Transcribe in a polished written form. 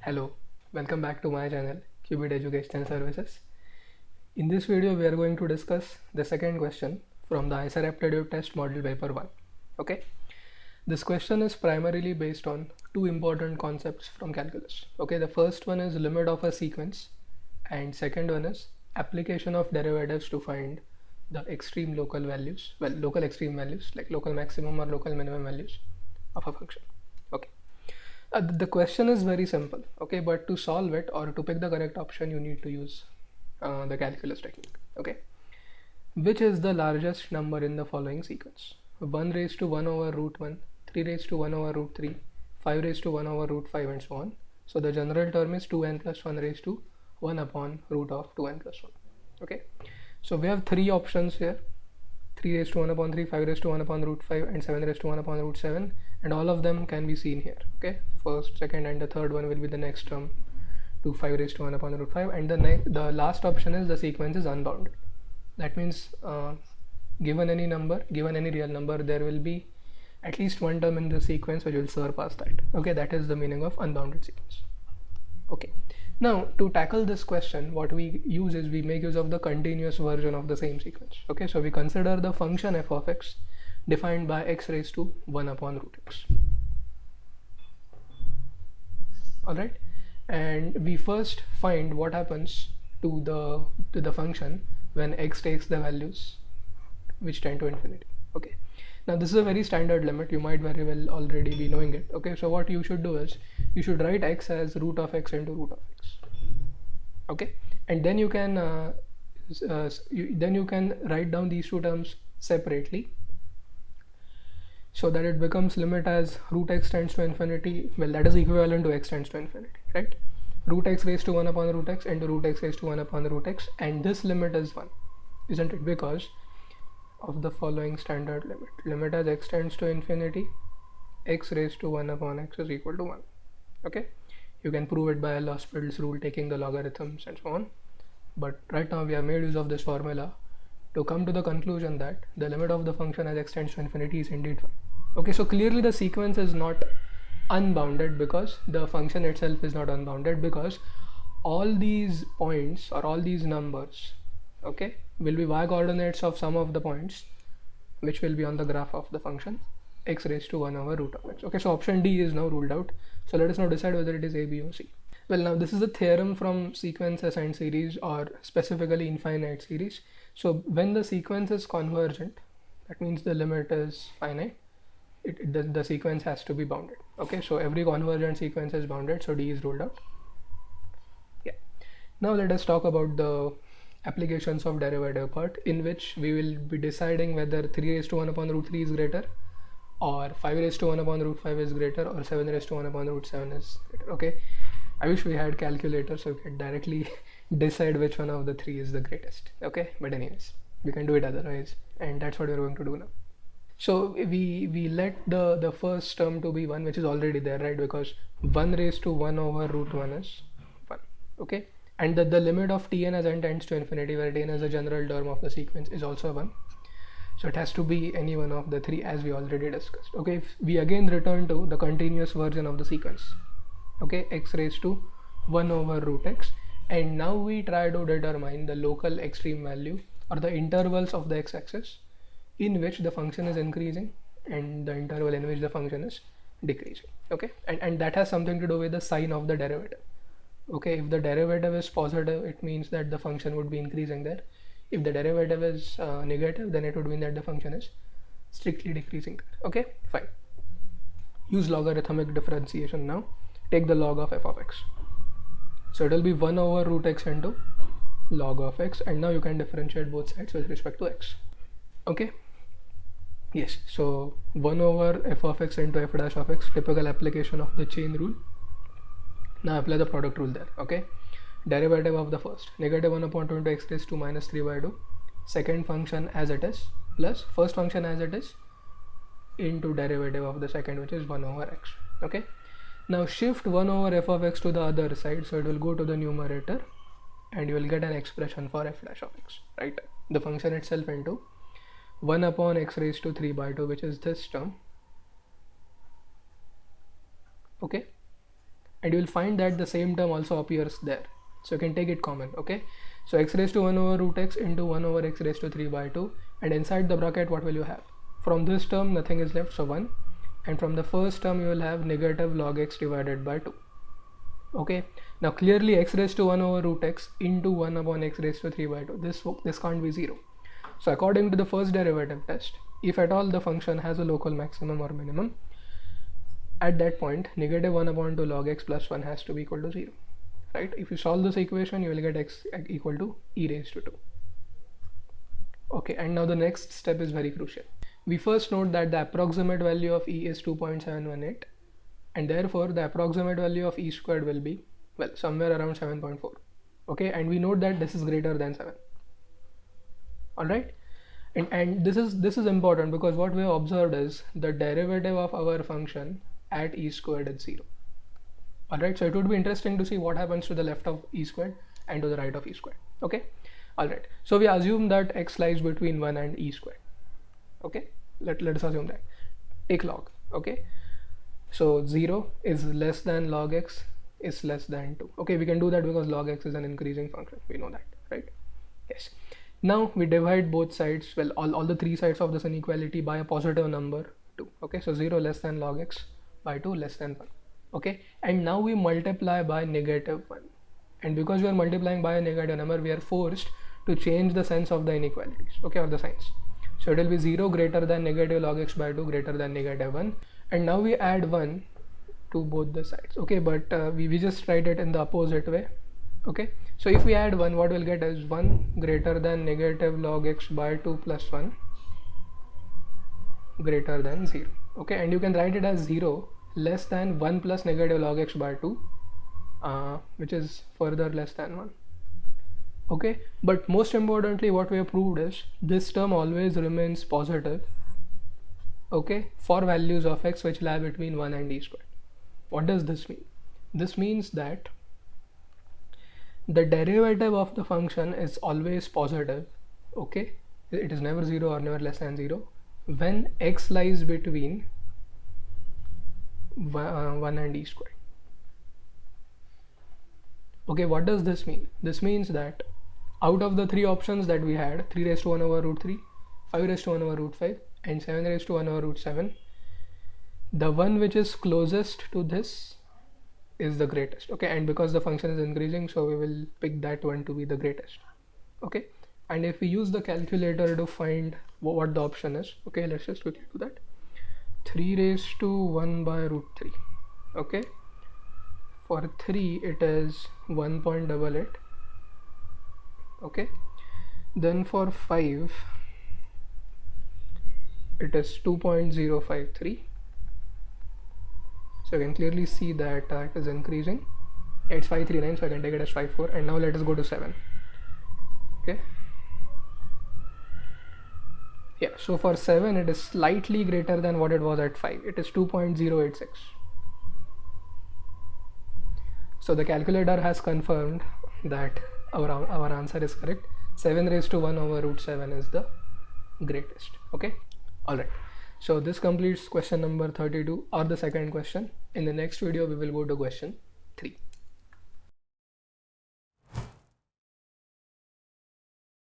Hello, welcome back to my channel Qubit Educational Services. In this video we are going to discuss the second question from the ICER Aptitude Test Model Paper 1. Okay, this question is primarily based on two important concepts from calculus. Okay, the first one is limit of a sequence and second one is application of derivatives to find the extreme local values, local extreme values like local maximum or local minimum values of a function. Okay. The question is very simple, okay, but to solve it or to pick the correct option, you need to use the calculus technique, okay. Which is the largest number in the following sequence? 1 raised to 1 over root 1, 3 raised to 1 over root 3, 5 raised to 1 over root 5 and so on. So the general term is 2n plus 1 raised to 1 upon root of 2n plus 1, okay. So we have three options here: 3 raised to 1 upon 3, 5 raised to 1 upon root 5 and 7 raised to 1 upon root 7, and all of them can be seen here, okay. First, second and the third one will be the next term to 5 raised to 1 upon root 5, and the last option is the sequence is unbounded. That means given any number, given any real number, there will be at least one term in the sequence which will surpass that, okay. That is the meaning of unbounded sequence, okay. Now to tackle this question, what we use is we make use of the continuous version of the same sequence, okay. So we consider the function f of x defined by x raised to 1 upon root x. Alright, and we first find what happens to the function when x takes the values which tend to infinity, okay. Now this is a very standard limit, you might very well already be knowing it, okay. So what you should do is you should write x as root of x into root of x, okay, and then you can write down these two terms separately so that it becomes limit as root x tends to infinity. Well, that is equivalent to x tends to infinity, right? Root x raised to 1 upon root x into root x raised to 1 upon root x, and this limit is 1, isn't it? Because of the following standard limit: limit as x tends to infinity, x raised to 1 upon x is equal to 1, okay. You can prove it by L'Hospital's rule, taking the logarithms and so on, but right now we have made use of this formula to come to the conclusion that the limit of the function as x tends to infinity is indeed 1, okay. So clearly the sequence is not unbounded because the function itself is not unbounded, because all these points or all these numbers, okay, will be y coordinates of some of the points which will be on the graph of the function x raised to 1 over root of x, okay. So option D is now ruled out. So let us now decide whether it is A, B or C. Well, now this is a theorem from sequence assigned series, or specifically infinite series. So when the sequence is convergent, that means the limit is finite, the sequence has to be bounded, okay. So every convergent sequence is bounded, so D is ruled out. Yeah. Now let us talk about the applications of derivative part, in which we will be deciding whether 3 raised to 1 upon root 3 is greater, or 5 raised to 1 upon root 5 is greater, or 7 raised to 1 upon root 7 is greater, okay. I wish we had calculator so we could directly decide which one of the three is the greatest, okay, but anyways, we can do it otherwise, and that's what we're going to do now. So we let the first term to be 1, which is already there, right? Because 1 raised to 1 over root 1 is 1, okay. And the limit of Tn as n tends to infinity, where Tn is a general term of the sequence, is also 1. So it has to be any one of the three, as we already discussed, okay. If we again return to the continuous version of the sequence, okay, x raised to 1 over root x, and now we try to determine the local extreme value or the intervals of the x-axis in which the function is increasing and the interval in which the function is decreasing, okay. And that has something to do with the sign of the derivative, okay. If the derivative is positive, it means that the function would be increasing there. If the derivative is negative, then it would mean that the function is strictly decreasing there, okay. Fine, use logarithmic differentiation now. Take the log of f of x, so it will be 1 over root x into log of x, and now you can differentiate both sides with respect to x, okay. Yes, so 1 over f of x into f dash of x, typical application of the chain rule. Now apply the product rule there, okay. Derivative of the first, negative 1 upon 2 into x raised to minus 3 by 2, second function as it is, plus first function as it is into derivative of the second, which is 1 over x, okay. Now shift 1 over f of x to the other side, so it will go to the numerator and you will get an expression for f dash of x, right? The function itself into 1 upon x raised to 3 by 2, which is this term, okay. and you will find that the same term also appears there, so you can take it common. Okay, so x raised to 1 over root x into 1 over x raised to 3 by 2, and inside the bracket what will you have? From this term nothing is left, so 1, and from the first term you will have negative log x divided by 2. Okay, now clearly x raised to 1 over root x into 1 upon x raised to 3 by 2, this can't be 0. So according to the first derivative test, if at all the function has a local maximum or minimum, at that point negative 1 upon 2 log x plus 1 has to be equal to 0, right? If you solve this equation, you will get x equal to e raised to 2. Okay, and now the next step is very crucial. We first note that the approximate value of e is 2.718, and therefore the approximate value of e squared will be, well, somewhere around 7.4. Okay, and we note that this is greater than 7. All right, and this is important because what we have observed is the derivative of our function at e squared is 0. All right, so it would be interesting to see what happens to the left of e squared and to the right of e squared. Okay, all right, so we assume that x lies between 1 and e squared. Okay, let us assume that. Take log. Okay, so 0 is less than log x is less than 2. Okay, we can do that because log x is an increasing function, we know that, right? Yes. Now we divide both sides, well, all the three sides of this inequality by a positive number 2. Okay, so 0 less than log x by 2 less than 1. Okay, and now we multiply by negative 1, and because we are multiplying by a negative number, we are forced to change the sense of the inequalities, okay, or the signs. So it will be 0 greater than negative log x by 2 greater than negative 1, and now we add 1 to both the sides. Okay, but we just write it in the opposite way. Okay, so if we add 1, what we'll get is 1 greater than negative log x by 2 plus 1 greater than 0. Okay, and you can write it as 0 less than 1 plus negative log x by 2, which is further less than 1. Okay, but most importantly what we have proved is this term always remains positive, okay, for values of x which lie between 1 and e squared. What does this mean? This means that the derivative of the function is always positive. Okay, it is never 0 or never less than 0 when x lies between 1 and e squared. Okay, what does this mean? This means that out of the three options that we had, 3 raised to 1 over root 3, 5 raised to 1 over root 5, and 7 raised to 1 over root 7, the one which is closest to this is the greatest. Okay, and because the function is increasing, so we will pick that one to be the greatest. Okay, and if we use the calculator to find what the option is, okay, let's just quickly do that. 3 raised to 1 by root 3. Okay, for 3 it is 1.88. Okay, then for 5 it is 2.053. so you can clearly see that it is increasing. It's 539, so I can take it as 54. And now let us go to 7. Okay, yeah, so for 7 it is slightly greater than what it was at 5. It is 2.086. so the calculator has confirmed that our answer is correct. 7 raised to 1 over root 7 is the greatest. Okay, all right, so this completes question number 32, or the second question. In the next video we will go to question